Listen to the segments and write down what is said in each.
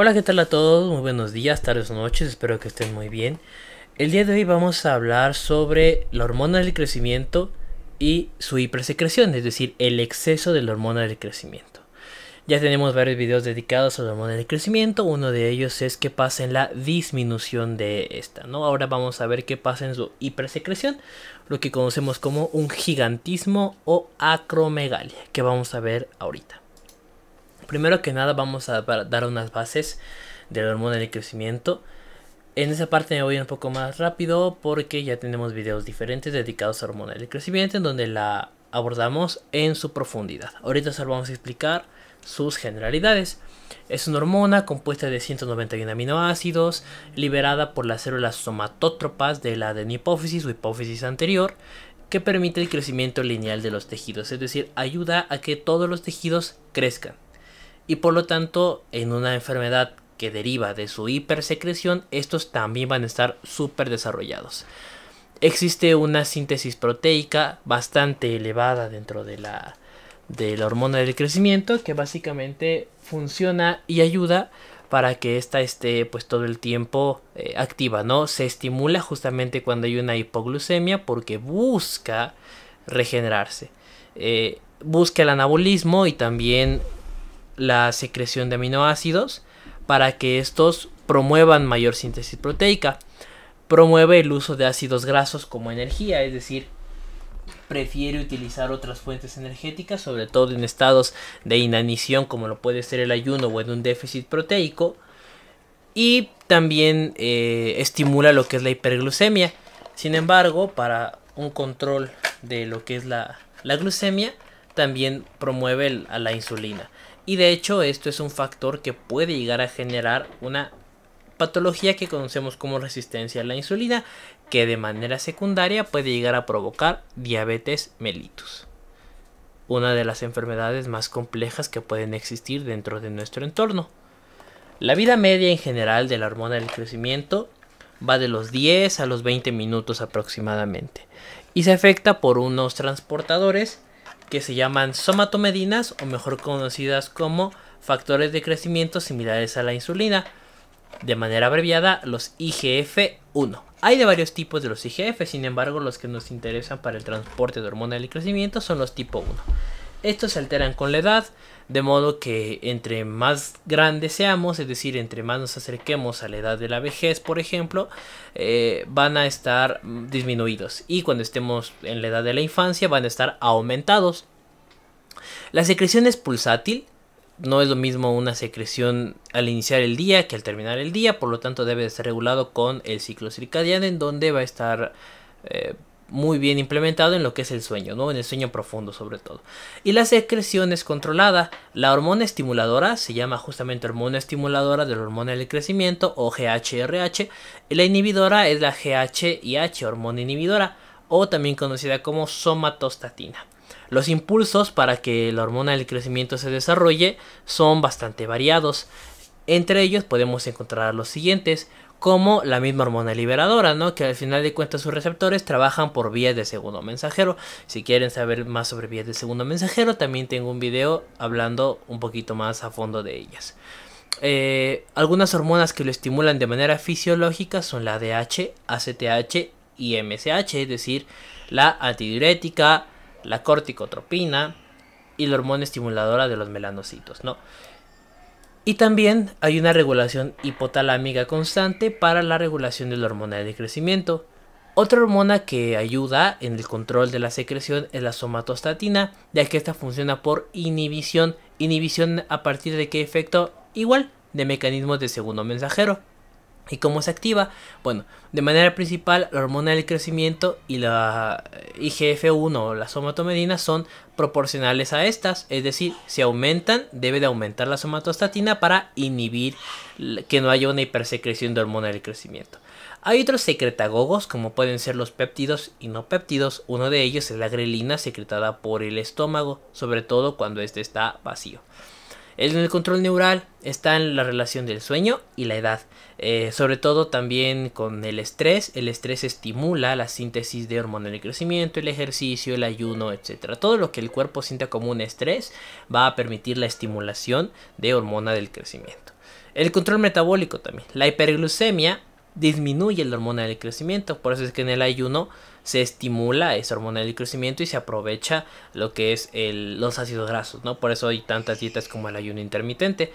Hola, ¿qué tal a todos? Muy buenos días, tardes o noches, espero que estén muy bien. El día de hoy vamos a hablar sobre la hormona del crecimiento y su hipersecreción, es decir, el exceso de la hormona del crecimiento. Ya tenemos varios videos dedicados a la hormona del crecimiento, uno de ellos es qué pasa en la disminución de esta, ¿no? Ahora vamos a ver qué pasa en su hipersecreción, lo que conocemos como un gigantismo o acromegalia, que vamos a ver ahorita. Primero que nada vamos a dar unas bases de la hormona del crecimiento. En esa parte me voy un poco más rápido porque ya tenemos videos diferentes dedicados a la hormona del crecimiento en donde la abordamos en su profundidad. Ahorita solo vamos a explicar sus generalidades. Es una hormona compuesta de 191 aminoácidos, liberada por las células somatótropas de la adenipófisis o hipófisis anterior, que permite el crecimiento lineal de los tejidos, es decir, ayuda a que todos los tejidos crezcan. Y por lo tanto, en una enfermedad que deriva de su hipersecreción, estos también van a estar súper desarrollados. Existe una síntesis proteica bastante elevada dentro de la hormona del crecimiento, que básicamente funciona y ayuda para que ésta esté pues todo el tiempo activa, ¿no? Se estimula justamente cuando hay una hipoglucemia porque busca regenerarse. Busca el anabolismo y también la secreción de aminoácidos para que estos promuevan mayor síntesis proteica. Promueve el uso de ácidos grasos como energía, es decir, prefiere utilizar otras fuentes energéticas, sobre todo en estados de inanición como lo puede ser el ayuno o en un déficit proteico. Y también estimula lo que es la hiperglucemia. Sin embargo, para un control de lo que es la glucemia, también promueve a la insulina. Y de hecho esto es un factor que puede llegar a generar una patología que conocemos como resistencia a la insulina, que de manera secundaria puede llegar a provocar diabetes mellitus, una de las enfermedades más complejas que pueden existir dentro de nuestro entorno. La vida media en general de la hormona del crecimiento va de los 10 a los 20 minutos aproximadamente y se afecta por unos transportadores que se llaman somatomedinas, o mejor conocidas como factores de crecimiento similares a la insulina, de manera abreviada los IGF-1. Hay de varios tipos de los IGF, sin embargo los que nos interesan para el transporte de hormona del crecimiento son los tipo 1. Estos se alteran con la edad, de modo que entre más grandes seamos, es decir, entre más nos acerquemos a la edad de la vejez, por ejemplo, van a estar disminuidos. Y cuando estemos en la edad de la infancia, van a estar aumentados. La secreción es pulsátil. No es lo mismo una secreción al iniciar el día que al terminar el día, por lo tanto debe de estar regulado con el ciclo circadiano, en donde va a estar muy bien implementado en lo que es el sueño, ¿no? En el sueño profundo sobre todo. Y la secreción es controlada. La hormona estimuladora se llama justamente hormona estimuladora de la hormona del crecimiento o GHRH. Y la inhibidora es la GHIH, hormona inhibidora, o también conocida como somatostatina. Los impulsos para que la hormona del crecimiento se desarrolle son bastante variados. Entre ellos podemos encontrar los siguientes, como la misma hormona liberadora, ¿no? Que al final de cuentas sus receptores trabajan por vías de segundo mensajero. Si quieren saber más sobre vías de segundo mensajero, también tengo un video hablando un poquito más a fondo de ellas. Algunas hormonas que lo estimulan de manera fisiológica son la ADH, ACTH y MSH, es decir, la antidiurética, la corticotropina y la hormona estimuladora de los melanocitos, ¿no? Y también hay una regulación hipotalámica constante para la regulación de la hormona de crecimiento. Otra hormona que ayuda en el control de la secreción es la somatostatina, ya que esta funciona por inhibición. ¿Inhibición a partir de qué efecto? Igual, de mecanismos de segundo mensajero. ¿Y cómo se activa? Bueno, de manera principal, la hormona del crecimiento y la IGF-1 o la somatomedina son proporcionales a estas. Es decir, si aumentan, debe de aumentar la somatostatina para inhibir que no haya una hipersecreción de hormona del crecimiento. Hay otros secretagogos, como pueden ser los péptidos y no péptidos. Uno de ellos es la grelina, secretada por el estómago, sobre todo cuando este está vacío. En el control neural está en la relación del sueño y la edad. Sobre todo también con el estrés. El estrés estimula la síntesis de hormona del crecimiento, el ejercicio, el ayuno, etc. Todo lo que el cuerpo sienta como un estrés va a permitir la estimulación de hormona del crecimiento. El control metabólico también. La hiperglucemia disminuye la hormona del crecimiento. Por eso es que en el ayuno se estimula esa hormona del crecimiento y se aprovecha lo que es los ácidos grasos, ¿no? Por eso hay tantas dietas como el ayuno intermitente.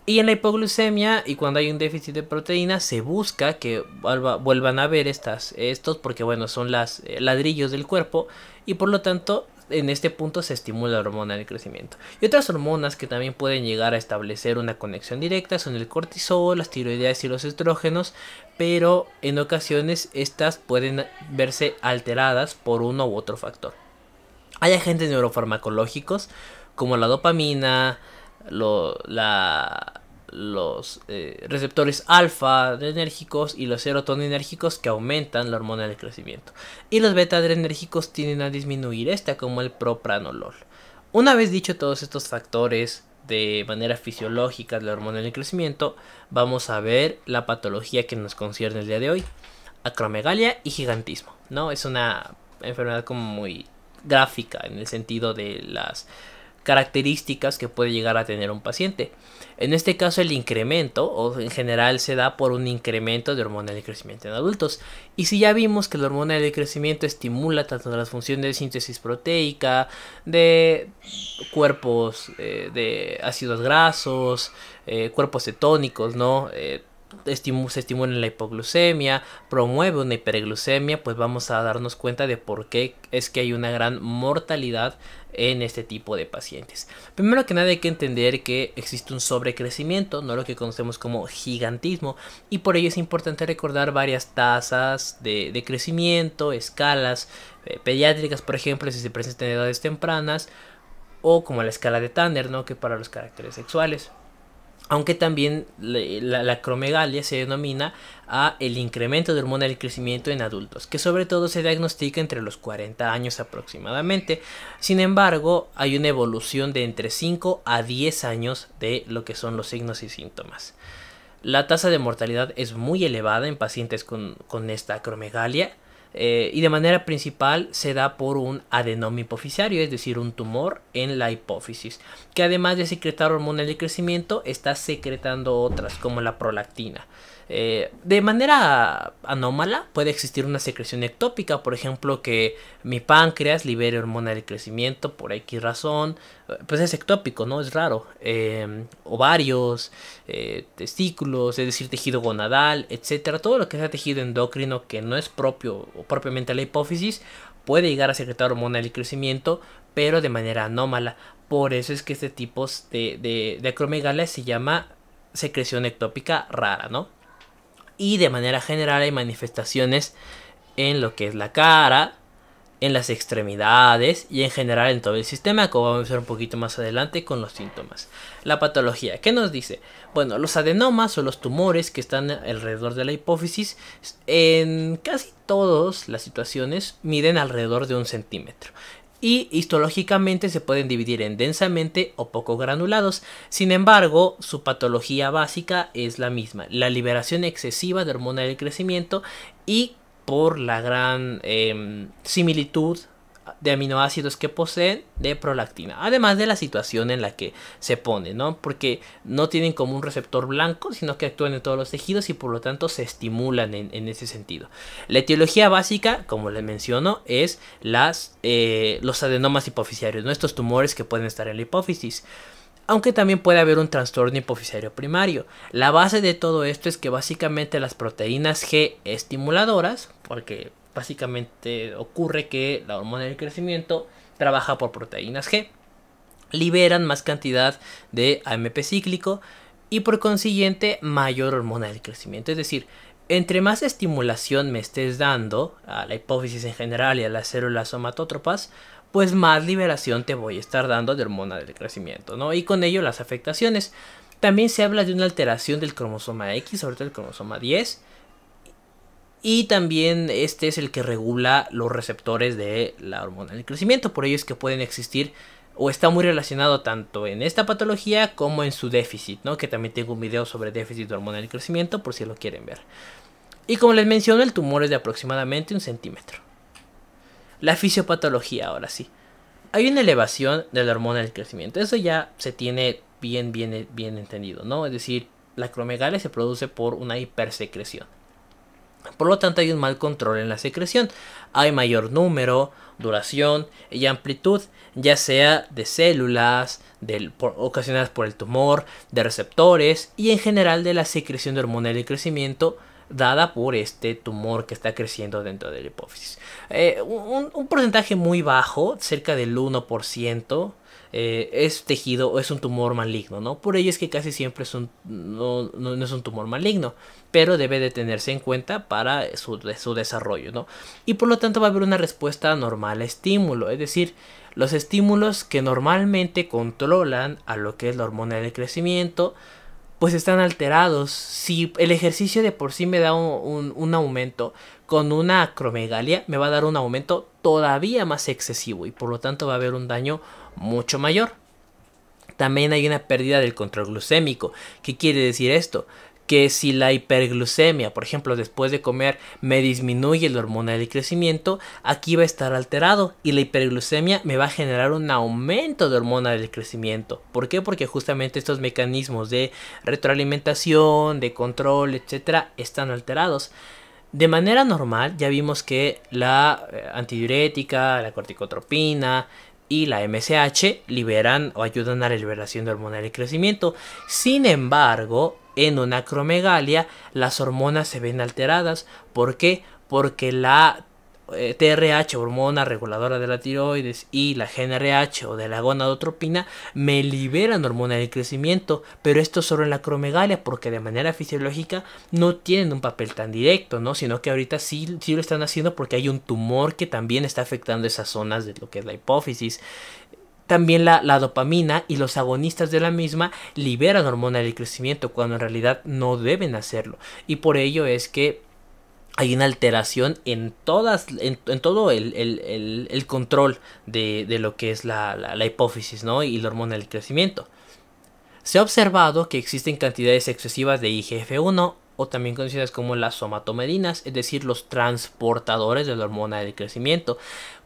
Y en la hipoglucemia y cuando hay un déficit de proteína se busca que vuelvan a ver estos porque bueno, son las ladrillos del cuerpo y por lo tanto en este punto se estimula la hormona del crecimiento. Y otras hormonas que también pueden llegar a establecer una conexión directa son el cortisol, las tiroideas y los estrógenos, pero en ocasiones estas pueden verse alteradas por uno u otro factor. Hay agentes neurofarmacológicos como la dopamina, los receptores alfa adrenérgicos y los serotoninérgicos que aumentan la hormona del crecimiento. Y los beta adrenérgicos tienden a disminuir esta, como el propranolol. Una vez dicho todos estos factores de manera fisiológica de la hormona del crecimiento, vamos a ver la patología que nos concierne el día de hoy: acromegalia y gigantismo, ¿no? Es una enfermedad como muy gráfica en el sentido de las características que puede llegar a tener un paciente. En este caso el incremento o en general se da por un incremento de hormona del crecimiento en adultos. Y si ya vimos que la hormona del crecimiento estimula tanto las funciones de síntesis proteica, de cuerpos de ácidos grasos, cuerpos cetónicos, ¿no? Se estimula la hipoglucemia, promueve una hiperglucemia, pues vamos a darnos cuenta de por qué es que hay una gran mortalidad en este tipo de pacientes. Primero que nada hay que entender que existe un sobrecrecimiento, no lo que conocemos como gigantismo, y por ello es importante recordar varias tasas de crecimiento, escalas pediátricas, por ejemplo, si se presentan en edades tempranas, o como la escala de Tanner, ¿no? Que para los caracteres sexuales. Aunque también la acromegalia se denomina a el incremento de hormona del crecimiento en adultos, que sobre todo se diagnostica entre los 40 años aproximadamente. Sin embargo, hay una evolución de entre 5 a 10 años de lo que son los signos y síntomas. La tasa de mortalidad es muy elevada en pacientes con esta acromegalia. Y de manera principal se da por un adenoma hipoficiario, es decir, un tumor en la hipófisis, que además de secretar hormonas de crecimiento, está secretando otras como la prolactina. De manera anómala puede existir una secreción ectópica, por ejemplo que mi páncreas libere hormona del crecimiento por X razón, pues es ectópico, ¿no? Es raro. Ovarios, testículos, es decir, tejido gonadal, etcétera. Todo lo que sea tejido endocrino que no es propio o propiamente la hipófisis puede llegar a secretar hormona del crecimiento, pero de manera anómala. Por eso es que este tipo de acromegalia se llama secreción ectópica rara, ¿no? Y de manera general hay manifestaciones en lo que es la cara, en las extremidades y en general en todo el sistema, como vamos a ver un poquito más adelante con los síntomas. La patología, ¿qué nos dice? Bueno, los adenomas o los tumores que están alrededor de la hipófisis, en casi todas las situaciones miden alrededor de 1 centímetro. Y histológicamente se pueden dividir en densamente o poco granulados. Sin embargo, su patología básica es la misma: la liberación excesiva de hormona del crecimiento y por la gran similitud de aminoácidos que poseen de prolactina, además de la situación en la que se pone, ¿no? Porque no tienen como un receptor blanco, sino que actúan en todos los tejidos y por lo tanto se estimulan en ese sentido. La etiología básica, como les menciono, es los adenomas hipofisiarios, ¿no? Estos tumores que pueden estar en la hipófisis. Aunque también puede haber un trastorno hipoficiario primario. La base de todo esto es que básicamente las proteínas G estimuladoras, porque básicamente ocurre que la hormona del crecimiento trabaja por proteínas G, liberan más cantidad de AMP cíclico y por consiguiente mayor hormona del crecimiento. Es decir, entre más estimulación me estés dando a la hipófisis en general y a las células somatótropas, pues más liberación te voy a estar dando de hormona del crecimiento, ¿no? Y con ello las afectaciones. También se habla de una alteración del cromosoma X, sobre todo el cromosoma 10. Y también este es el que regula los receptores de la hormona del crecimiento. Por ello es que pueden existir o está muy relacionado tanto en esta patología como en su déficit, ¿no? Que también tengo un video sobre déficit hormonal del crecimiento por si lo quieren ver. Y como les menciono, el tumor es de aproximadamente 1 centímetro. La fisiopatología, ahora sí. Hay una elevación de la hormona del crecimiento. Eso ya se tiene bien entendido, ¿no? Es decir, la acromegalia se produce por una hipersecreción. Por lo tanto, hay un mal control en la secreción. Hay mayor número, duración y amplitud, ya sea de células, ocasionadas por el tumor, de receptores y en general de la secreción de hormona del crecimiento dada por este tumor que está creciendo dentro de la hipófisis. Un porcentaje muy bajo, cerca del 1%, es tejido o es un tumor maligno, ¿no? Por ello es que casi siempre no es un tumor maligno, pero debe de tenerse en cuenta para su desarrollo, ¿no? Y por lo tanto va a haber una respuesta normal a estímulo, es decir, los estímulos que normalmente controlan a lo que es la hormona del crecimiento, pues están alterados. Si el ejercicio de por sí me da un aumento, con una acromegalia me va a dar un aumento todavía más excesivo y por lo tanto va a haber un daño mucho mayor. También hay una pérdida del control glucémico. ¿Qué quiere decir esto? Que si la hiperglucemia, por ejemplo, después de comer me disminuye la hormona del crecimiento, aquí va a estar alterado y la hiperglucemia me va a generar un aumento de hormona del crecimiento. ¿Por qué? Porque justamente estos mecanismos de retroalimentación, de control, etcétera, están alterados. De manera normal, ya vimos que la antidiurética, la corticotropina y la MSH liberan o ayudan a la liberación de hormona del crecimiento. Sin embargo, en una acromegalia las hormonas se ven alteradas. ¿Por qué? Porque la TRH, hormona reguladora de la tiroides, y la GnRH o de la gonadotropina me liberan hormona del crecimiento, pero esto solo en la acromegalia, porque de manera fisiológica no tienen un papel tan directo, ¿no? Sino que ahorita sí lo están haciendo porque hay un tumor que también está afectando esas zonas de lo que es la hipófisis. También la dopamina y los agonistas de la misma liberan hormona del crecimiento cuando en realidad no deben hacerlo. Y por ello es que hay una alteración en todo el control de lo que es la hipófisis, ¿no? Y la hormona del crecimiento. Se ha observado que existen cantidades excesivas de IGF-1 o también conocidas como las somatomedinas, es decir, los transportadores de la hormona del crecimiento.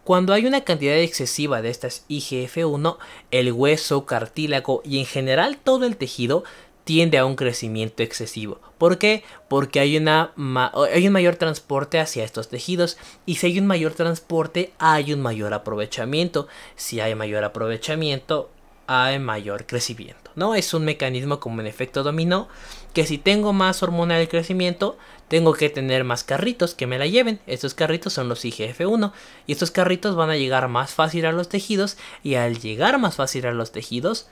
Cuando hay una cantidad excesiva de estas IGF-1, el hueso, cartílago y en general todo el tejido tiende a un crecimiento excesivo. ¿Por qué? Porque hay un mayor transporte hacia estos tejidos y si hay un mayor transporte hay un mayor aprovechamiento. Si hay mayor aprovechamiento hay mayor crecimiento, ¿no? Es un mecanismo como en efecto dominó, que si tengo más hormona del crecimiento tengo que tener más carritos que me la lleven. Estos carritos son los IGF-1 y estos carritos van a llegar más fácil a los tejidos y al llegar más fácil a los tejidos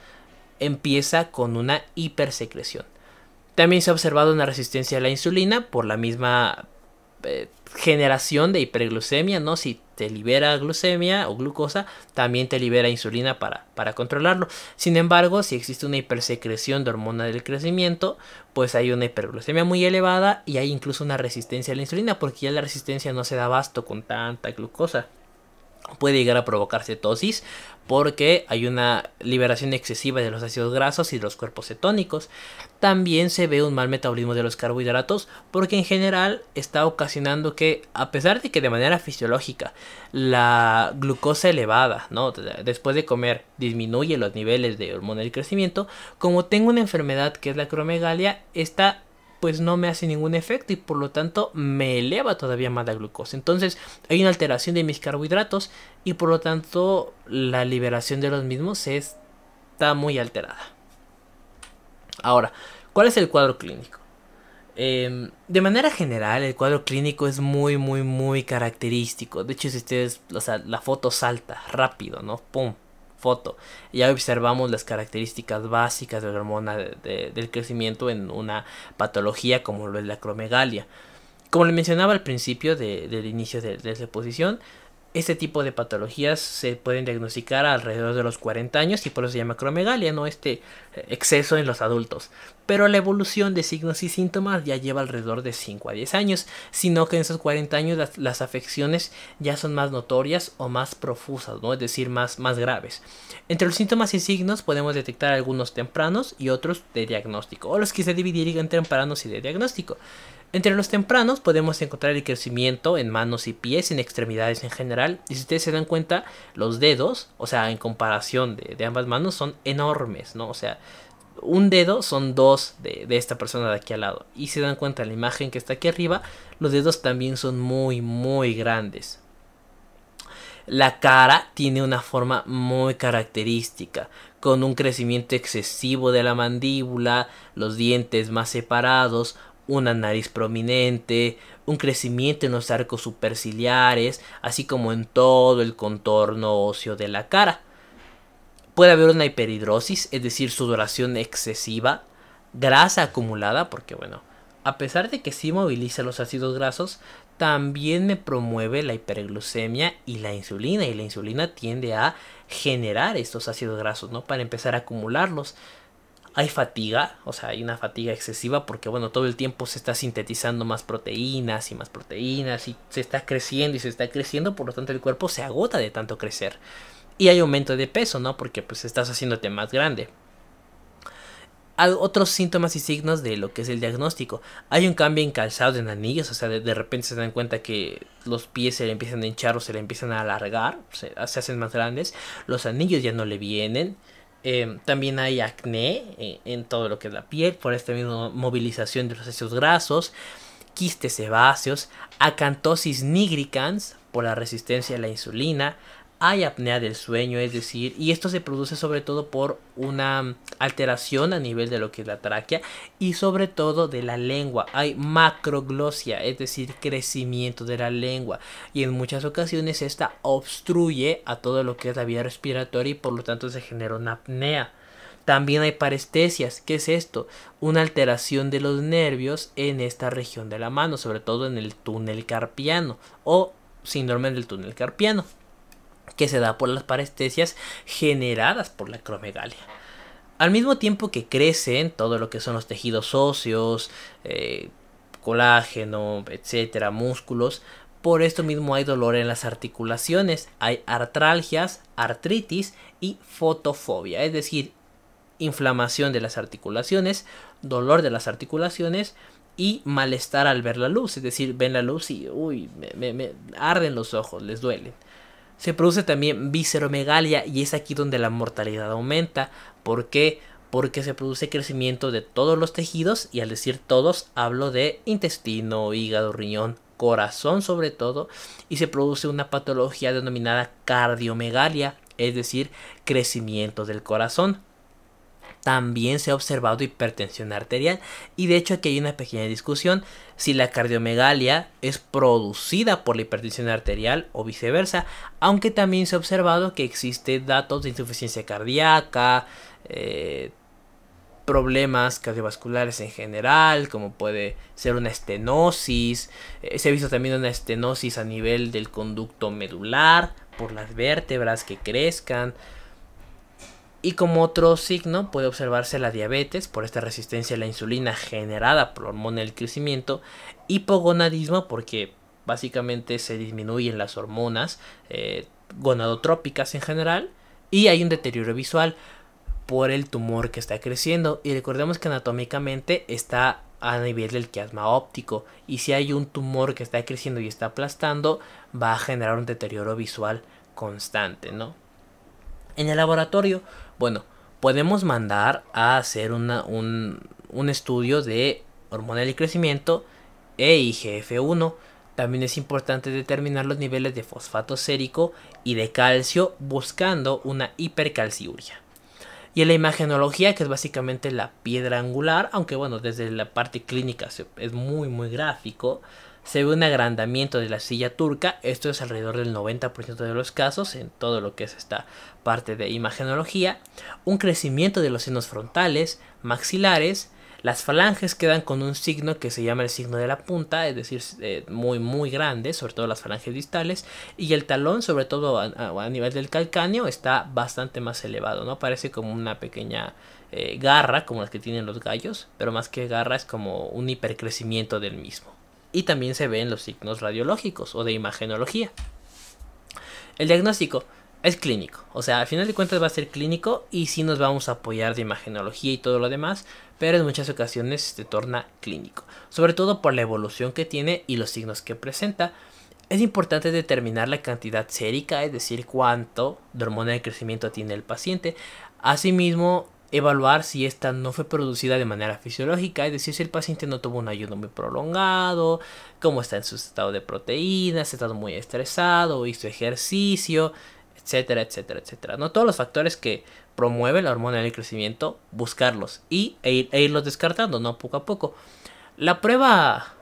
empieza con una hipersecreción. También se ha observado una resistencia a la insulina por la misma generación de hiperglucemia, ¿no? Si te libera glucemia o glucosa, también te libera insulina para controlarlo. Sin embargo, si existe una hipersecreción de hormona del crecimiento, pues hay una hiperglucemia muy elevada y hay incluso una resistencia a la insulina, porque ya la resistencia no se da abasto con tanta glucosa. Puede llegar a provocar cetosis porque hay una liberación excesiva de los ácidos grasos y de los cuerpos cetónicos. También se ve un mal metabolismo de los carbohidratos porque en general está ocasionando que, a pesar de que de manera fisiológica la glucosa elevada, ¿no?, después de comer disminuye los niveles de hormona del crecimiento, como tengo una enfermedad que es la acromegalia, esta pues no me hace ningún efecto y por lo tanto me eleva todavía más la glucosa. Entonces hay una alteración de mis carbohidratos y por lo tanto la liberación de los mismos está muy alterada. Ahora, ¿cuál es el cuadro clínico? De manera general el cuadro clínico es muy característico. De hecho, si ustedes, o sea, la foto salta rápido, ¿no? ¡Pum! Foto. Ya observamos las características básicas de la hormona del crecimiento en una patología como lo es la acromegalia. Como le mencionaba al principio del inicio de esta exposición, este tipo de patologías se pueden diagnosticar alrededor de los 40 años y por eso se llama acromegalia, ¿no? Este exceso en los adultos. pero la evolución de signos y síntomas ya lleva alrededor de 5 a 10 años, sino que en esos 40 años las afecciones ya son más notorias o más profusas, ¿no? Es decir, más graves. Entre los síntomas y signos podemos detectar algunos tempranos y otros de diagnóstico, o los que se dividirían tempranos y de diagnóstico. Entre los tempranos podemos encontrar el crecimiento en manos y pies, en extremidades en general. Y si ustedes se dan cuenta, los dedos, o sea, en comparación de ambas manos, son enormes, ¿no? O sea, un dedo son dos de esta persona de aquí al lado. Y si se dan cuenta en la imagen que está aquí arriba, los dedos también son muy grandes. La cara tiene una forma muy característica, con un crecimiento excesivo de la mandíbula, los dientes más separados, una nariz prominente, un crecimiento en los arcos superciliares, así como en todo el contorno óseo de la cara. Puede haber una hiperhidrosis, es decir, sudoración excesiva, grasa acumulada, porque bueno, a pesar de que sí moviliza los ácidos grasos, también me promueve la hiperglucemia y la insulina tiende a generar estos ácidos grasos, ¿no? Para empezar a acumularlos. Hay fatiga, o sea, hay una fatiga excesiva porque, bueno, todo el tiempo se está sintetizando más proteínas y se está creciendo, por lo tanto el cuerpo se agota de tanto crecer. Y hay aumento de peso, ¿no? Porque pues estás haciéndote más grande. Hay otros síntomas y signos de lo que es el diagnóstico. Hay un cambio en calzado en anillos, o sea, de repente se dan cuenta que los pies se le empiezan a hinchar o se le empiezan a alargar, se hacen más grandes, los anillos ya no le vienen. También hay acné en todo lo que es la piel, por esta misma movilización de los ácidos grasos, quistes sebáceos, acantosis nigricans por la resistencia a la insulina. Hay apnea del sueño, es decir, y esto se produce sobre todo por una alteración a nivel de lo que es la tráquea y sobre todo de la lengua. Hay macroglosia, es decir, crecimiento de la lengua, y en muchas ocasiones esta obstruye a todo lo que es la vía respiratoria y por lo tanto se genera una apnea. También hay parestesias. ¿Qué es esto? Una alteración de los nervios en esta región de la mano, sobre todo en el túnel carpiano o síndrome del túnel carpiano, que se da por las parestesias generadas por la acromegalia. Al mismo tiempo que crecen todo lo que son los tejidos óseos, colágeno, etcétera, músculos, por esto mismo hay dolor en las articulaciones, hay artralgias, artritis y fotofobia, es decir, inflamación de las articulaciones, dolor de las articulaciones y malestar al ver la luz, es decir, ven la luz y me arden los ojos, les duelen. Se produce también visceromegalia y es aquí donde la mortalidad aumenta. ¿Por qué? Porque se produce crecimiento de todos los tejidos, y al decir todos hablo de intestino, hígado, riñón, corazón sobre todo, y se produce una patología denominada cardiomegalia, es decir, crecimiento del corazón. También se ha observado hipertensión arterial, y de hecho aquí hay una pequeña discusión si la cardiomegalia es producida por la hipertensión arterial o viceversa, aunque también se ha observado que existen datos de insuficiencia cardíaca, problemas cardiovasculares en general, como puede ser una estenosis. Se ha visto también una estenosis a nivel del conducto medular por las vértebras que crezcan. Y como otro signo puede observarse la diabetes por esta resistencia a la insulina generada por la hormona del crecimiento, hipogonadismo porque básicamente se disminuyen las hormonas gonadotrópicas en general, y hay un deterioro visual por el tumor que está creciendo. Y recordemos que anatómicamente está a nivel del quiasma óptico, y si hay un tumor que está creciendo y está aplastando, va a generar un deterioro visual constante, ¿no? En el laboratorio, bueno, podemos mandar a hacer un estudio de hormona del crecimiento e IGF-1. También es importante determinar los niveles de fosfato sérico y de calcio buscando una hipercalciuria. Y en la imagenología, que es básicamente la piedra angular, aunque bueno, desde la parte clínica es muy gráfico, se ve un agrandamiento de la silla turca. Esto es alrededor del 90% de los casos en todo lo que es esta parte de imagenología. Un crecimiento de los senos frontales, maxilares. Las falanges quedan con un signo que se llama el signo de la punta, es decir, muy grande, sobre todo las falanges distales. Y el talón, sobre todo a nivel del calcáneo, está bastante más elevado, ¿no? Parece como una pequeña garra como las que tienen los gallos, pero más que garra es como un hipercrecimiento del mismo. Y también se ven los signos radiológicos o de imagenología. El diagnóstico es clínico, o sea, al final de cuentas va a ser clínico y sí nos vamos a apoyar de imagenología y todo lo demás, pero en muchas ocasiones se torna clínico, sobre todo por la evolución que tiene y los signos que presenta. Es importante determinar la cantidad sérica, es decir, cuánto de hormona de crecimiento tiene el paciente. Asimismo, evaluar si esta no fue producida de manera fisiológica, es decir, si el paciente no tuvo un ayuno muy prolongado, cómo está en su estado de proteínas, si ha estado muy estresado, hizo ejercicio, etcétera, etcétera, etcétera. No todos los factores que promueven la hormona del crecimiento, buscarlos e irlos descartando, ¿no? Poco a poco. La prueba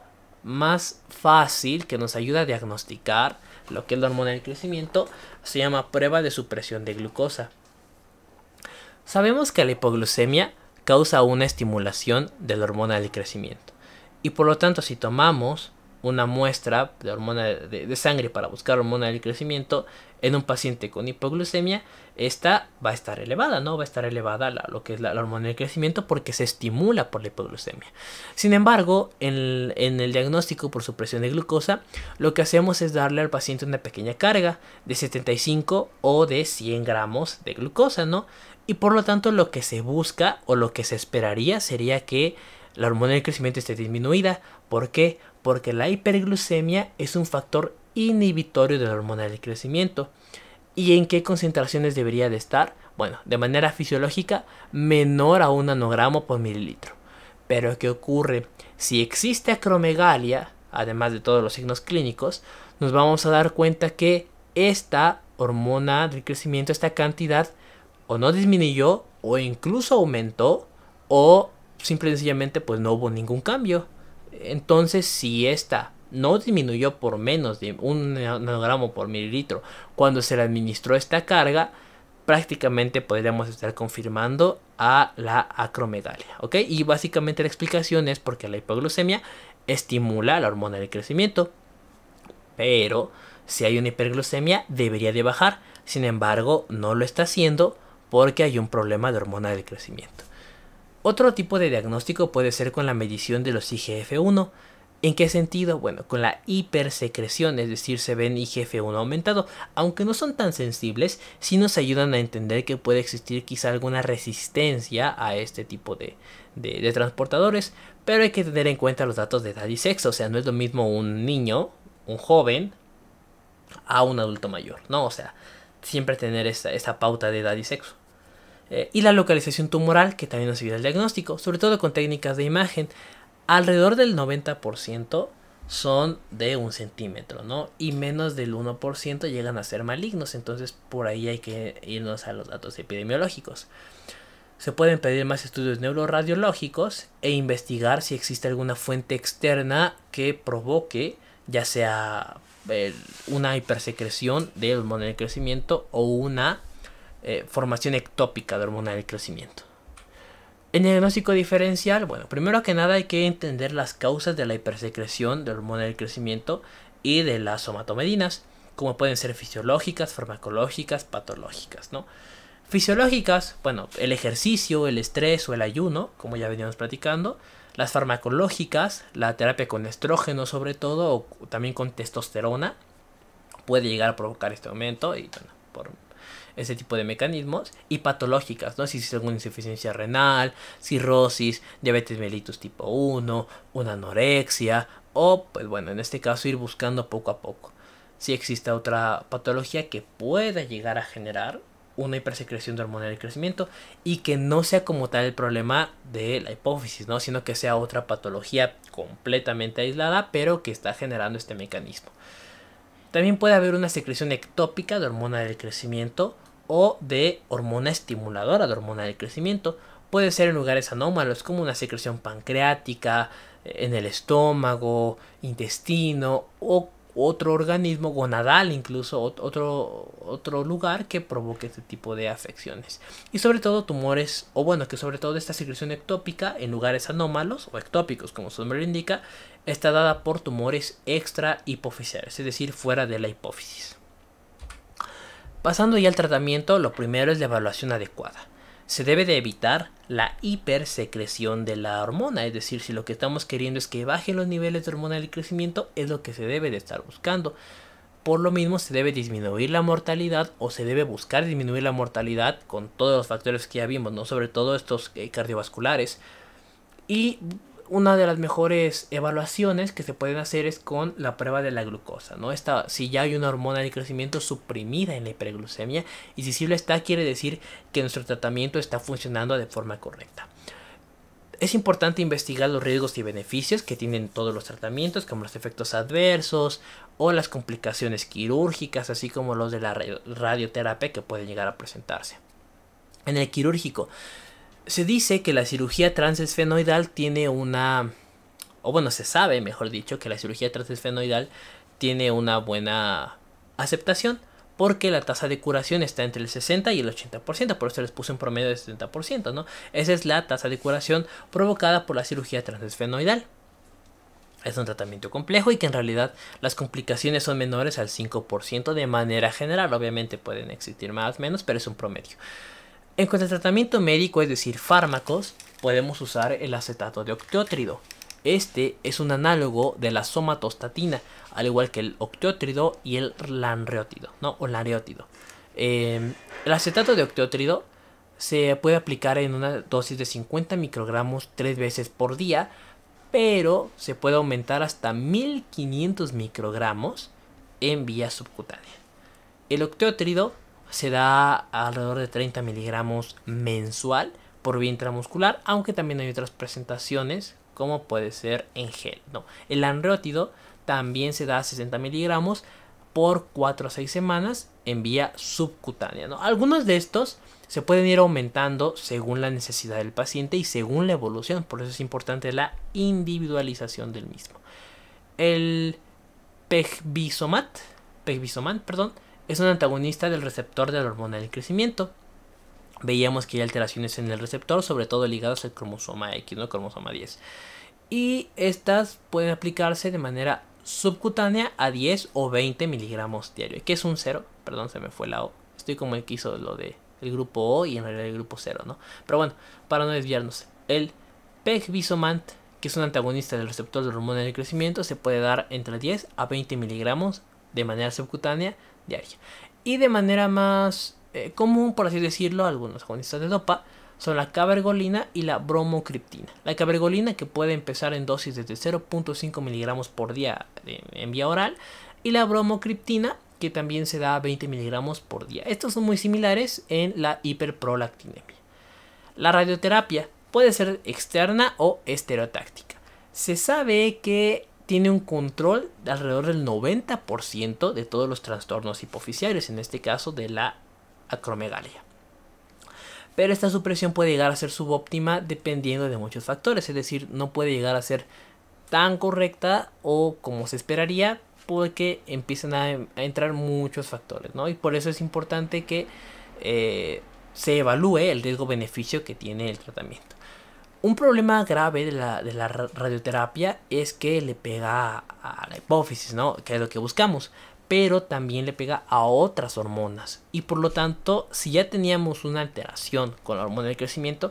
más fácil que nos ayuda a diagnosticar lo que es la hormona del crecimiento se llama prueba de supresión de glucosa. Sabemos que la hipoglucemia causa una estimulación de la hormona del crecimiento y por lo tanto si tomamos una muestra de hormona de sangre para buscar hormona del crecimiento en un paciente con hipoglucemia, esta va a estar elevada, ¿no? Va a estar elevada lo que es la hormona del crecimiento porque se estimula por la hipoglucemia. Sin embargo, en el diagnóstico por supresión de glucosa, lo que hacemos es darle al paciente una pequeña carga de 75 o de 100 gramos de glucosa, ¿no? Y por lo tanto lo que se busca o lo que se esperaría sería que la hormona del crecimiento esté disminuida. ¿Por qué? Porque la hiperglucemia es un factor inhibitorio de la hormona del crecimiento. ¿Y en qué concentraciones debería de estar? Bueno, de manera fisiológica menor a 1 nanogramo por mililitro. Pero ¿qué ocurre? Si existe acromegalia, además de todos los signos clínicos, nos vamos a dar cuenta que esta hormona del crecimiento, esta cantidad, o no disminuyó, o incluso aumentó, o simple y sencillamente pues no hubo ningún cambio. Entonces, si esta no disminuyó por menos de 1 nanogramo por mililitro cuando se le administró esta carga, prácticamente podríamos estar confirmando a la acromegalia, ¿ok? Y básicamente la explicación es porque la hipoglucemia estimula la hormona del crecimiento, pero si hay una hiperglucemia debería de bajar. Sin embargo, no lo está haciendo porque hay un problema de hormona del crecimiento. Otro tipo de diagnóstico puede ser con la medición de los IGF-1. ¿En qué sentido? Bueno, con la hipersecreción, es decir, se ven IGF-1 aumentado. Aunque no son tan sensibles, sí nos ayudan a entender que puede existir quizá alguna resistencia a este tipo de transportadores. Pero hay que tener en cuenta los datos de edad y sexo. O sea, no es lo mismo un niño, un joven, a un adulto mayor, ¿no? O sea, siempre tener esa pauta de edad y sexo. Y la localización tumoral, que también nos ayuda al diagnóstico, sobre todo con técnicas de imagen. Alrededor del 90% son de 1 centímetro, ¿no? Y menos del 1% llegan a ser malignos. Entonces por ahí hay que irnos a los datos epidemiológicos. Se pueden pedir más estudios neuroradiológicos e investigar si existe alguna fuente externa que provoque ya sea una hipersecreción de hormona del crecimiento o una formación ectópica de hormona del crecimiento. El diagnóstico diferencial, bueno, primero que nada hay que entender las causas de la hipersecreción de hormona del crecimiento y de las somatomedinas, como pueden ser fisiológicas, farmacológicas, patológicas, ¿no? Fisiológicas, bueno, el ejercicio, el estrés o el ayuno, como ya veníamos platicando. Las farmacológicas, la terapia con estrógeno sobre todo, o también con testosterona, puede llegar a provocar este aumento y bueno, por ese tipo de mecanismos. Y patológicas, ¿no? Si existe alguna insuficiencia renal, cirrosis, diabetes mellitus tipo 1, una anorexia, o pues bueno, en este caso ir buscando poco a poco si existe otra patología que pueda llegar a generar una hipersecreción de hormona del crecimiento y que no sea como tal el problema de la hipófisis, ¿no? Sino que sea otra patología completamente aislada, pero que está generando este mecanismo. También puede haber una secreción ectópica de hormona del crecimiento o de hormona estimuladora de hormona del crecimiento. Puede ser en lugares anómalos como una secreción pancreática, en el estómago, intestino o otro organismo gonadal, incluso otro lugar que provoque este tipo de afecciones. Y sobre todo tumores, o bueno, que sobre todo esta secreción ectópica en lugares anómalos o ectópicos, como su nombre lo indica, está dada por tumores extra hipofisiales, es decir, fuera de la hipófisis. Pasando ya al tratamiento, lo primero es la evaluación adecuada. se debe de evitar la hipersecreción de la hormona, es decir, si lo que estamos queriendo es que bajen los niveles de hormona del crecimiento, es lo que se debe de estar buscando. Por lo mismo se debe disminuir la mortalidad, o se debe buscar disminuir la mortalidad con todos los factores que ya vimos, ¿no? Sobre todo estos cardiovasculares. Y una de las mejores evaluaciones que se pueden hacer es con la prueba de la glucosa, ¿no? Si ya hay una hormona de crecimiento suprimida en la hiperglucemia, y si sí lo está, quiere decir que nuestro tratamiento está funcionando de forma correcta. Es importante investigar los riesgos y beneficios que tienen todos los tratamientos, como los efectos adversos o las complicaciones quirúrgicas, así como los de la radioterapia que pueden llegar a presentarse. En el quirúrgico, se dice que la cirugía transesfenoidal tiene se sabe, mejor dicho, que la cirugía transesfenoidal tiene una buena aceptación, porque la tasa de curación está entre el 60 y el 80%, por eso les puse un promedio de 70%, ¿no? Esa es la tasa de curación provocada por la cirugía transesfenoidal. Es un tratamiento complejo y que en realidad las complicaciones son menores al 5% de manera general. Obviamente pueden existir más o menos, pero es un promedio. En cuanto al tratamiento médico, es decir, fármacos, podemos usar el acetato de octiótrido. Este es un análogo de la somatostatina, al igual que el octiótrido y el lanreótido, ¿no? O lanreótido. El acetato de octiótrido se puede aplicar en una dosis de 50 microgramos 3 veces por día, pero se puede aumentar hasta 1500 microgramos en vía subcutánea. El octiótrido se da alrededor de 30 miligramos mensual por vía intramuscular, aunque también hay otras presentaciones, como puede ser en gel, ¿no? El lanreótido también se da a 60 miligramos por 4 a 6 semanas en vía subcutánea, ¿no? Algunos de estos se pueden ir aumentando según la necesidad del paciente y según la evolución, por eso es importante la individualización del mismo. El pegvisomant, es un antagonista del receptor de la hormona del crecimiento. Veíamos que hay alteraciones en el receptor, sobre todo ligadas al cromosoma X, ¿no? El cromosoma 10. Y estas pueden aplicarse de manera subcutánea a 10 o 20 miligramos diario. ¿Qué es un 0? Perdón, se me fue la O. Estoy como el que hizo lo del grupo O y en realidad el grupo 0, ¿no? Pero bueno, para no desviarnos. El pegvisomant, que es un antagonista del receptor de la hormona del crecimiento, se puede dar entre 10 a 20 miligramos de manera subcutánea diaria. Y de manera más común, por así decirlo, algunos agonistas de dopa son la cabergolina y la bromocriptina. La cabergolina, que puede empezar en dosis desde 0.5 miligramos por día en vía oral, y la bromocriptina, que también se da a 20 miligramos por día. Estos son muy similares en la hiperprolactinemia. La radioterapia puede ser externa o estereotáctica. Se sabe que tiene un control de alrededor del 90% de todos los trastornos hipoficiarios, en este caso de la acromegalia. Pero esta supresión puede llegar a ser subóptima dependiendo de muchos factores, es decir, no puede llegar a ser tan correcta o como se esperaría, porque empiezan a entrar muchos factores, ¿no? Y por eso es importante que se evalúe el riesgo-beneficio que tiene el tratamiento. Un problema grave de la radioterapia es que le pega a la hipófisis, ¿no? Que es lo que buscamos, pero también le pega a otras hormonas. Y por lo tanto, si ya teníamos una alteración con la hormona del crecimiento,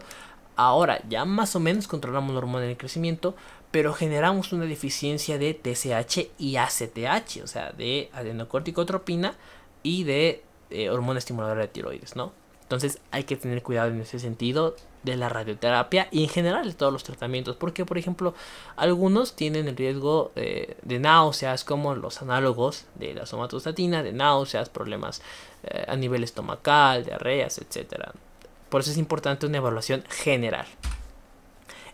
ahora ya más o menos controlamos la hormona del crecimiento, pero generamos una deficiencia de TSH y ACTH, o sea, de adenocorticotropina y de hormona estimuladora de tiroides, ¿no? Entonces hay que tener cuidado en ese sentido de la radioterapia y en general de todos los tratamientos, porque por ejemplo algunos tienen el riesgo de náuseas, como los análogos de la somatostatina, de náuseas, problemas a nivel estomacal, diarreas, etc. Por eso es importante una evaluación general.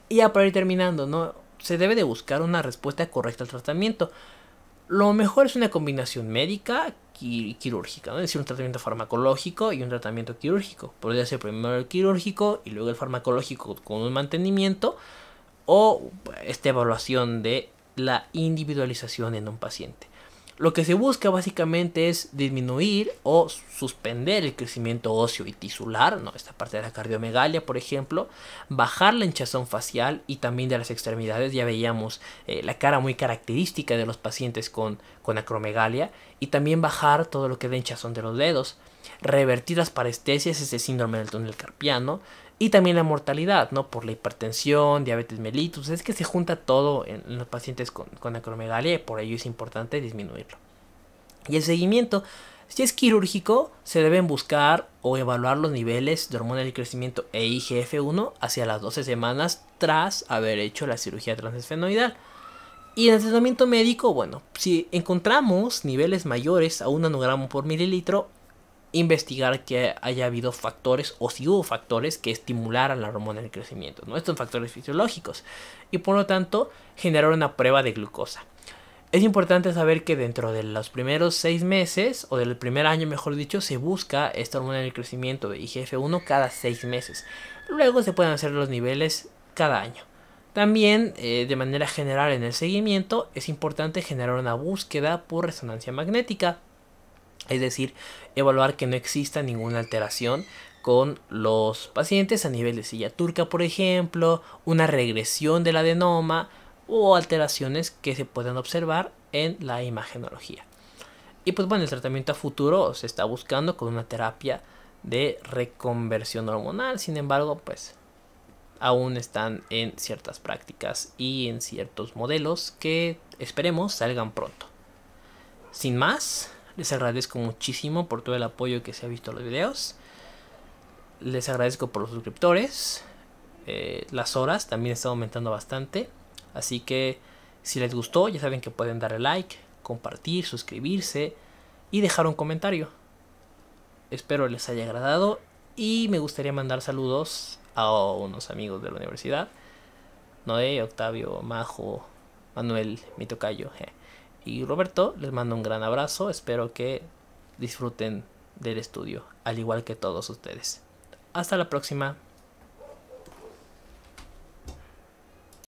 Y ya para ir terminando, ¿no? Se debe de buscar una respuesta correcta al tratamiento. Lo mejor es una combinación médica y quirúrgica, ¿no? Es decir, un tratamiento farmacológico y un tratamiento quirúrgico. Podría ser primero el quirúrgico y luego el farmacológico con un mantenimiento, o esta evaluación de la individualización en un paciente. Lo que se busca básicamente es disminuir o suspender el crecimiento óseo y tisular, ¿no? Esta parte de la cardiomegalia, por ejemplo, bajar la hinchazón facial y también de las extremidades. Ya veíamos la cara muy característica de los pacientes con acromegalia, y también bajar todo lo que es la hinchazón de los dedos. revertir las parestesias, ese síndrome del túnel carpiano, y también la mortalidad, ¿no? Por la hipertensión, diabetes mellitus. Es que se junta todo en los pacientes con acromegalia y por ello es importante disminuirlo. Y el seguimiento, si es quirúrgico, se deben buscar o evaluar los niveles de hormona del crecimiento e IGF-1 hacia las 12 semanas tras haber hecho la cirugía transesfenoidal. Y en el tratamiento médico, bueno, si encontramos niveles mayores a 1 nanogramo por mililitro, investigar que haya habido factores o si hubo factores que estimularan la hormona del crecimiento, ¿no? Estos son factores fisiológicos y por lo tanto generar una prueba de glucosa. Es importante saber que dentro de los primeros 6 meses o del primer año, mejor dicho, se busca esta hormona del crecimiento de IGF-1 cada 6 meses. Luego se pueden hacer los niveles cada año. También, de manera general en el seguimiento, es importante generar una búsqueda por resonancia magnética. Es decir, evaluar que no exista ninguna alteración con los pacientes a nivel de silla turca, por ejemplo, una regresión del adenoma o alteraciones que se pueden observar en la imagenología. Y pues bueno, el tratamiento a futuro se está buscando con una terapia de reconversión hormonal. Sin embargo, pues aún están en ciertas prácticas y en ciertos modelos que esperemos salgan pronto. Sin más, les agradezco muchísimo por todo el apoyo que se ha visto en los videos. Les agradezco por los suscriptores. Las horas también están aumentando bastante. Así que si les gustó, ya saben que pueden darle like, compartir, suscribirse y dejar un comentario. Espero les haya agradado y me gustaría mandar saludos a unos amigos de la universidad. Noé, Octavio, Majo, Manuel, mi tocayo y Roberto. Les mando un gran abrazo. Espero que disfruten del estudio, al igual que todos ustedes. Hasta la próxima.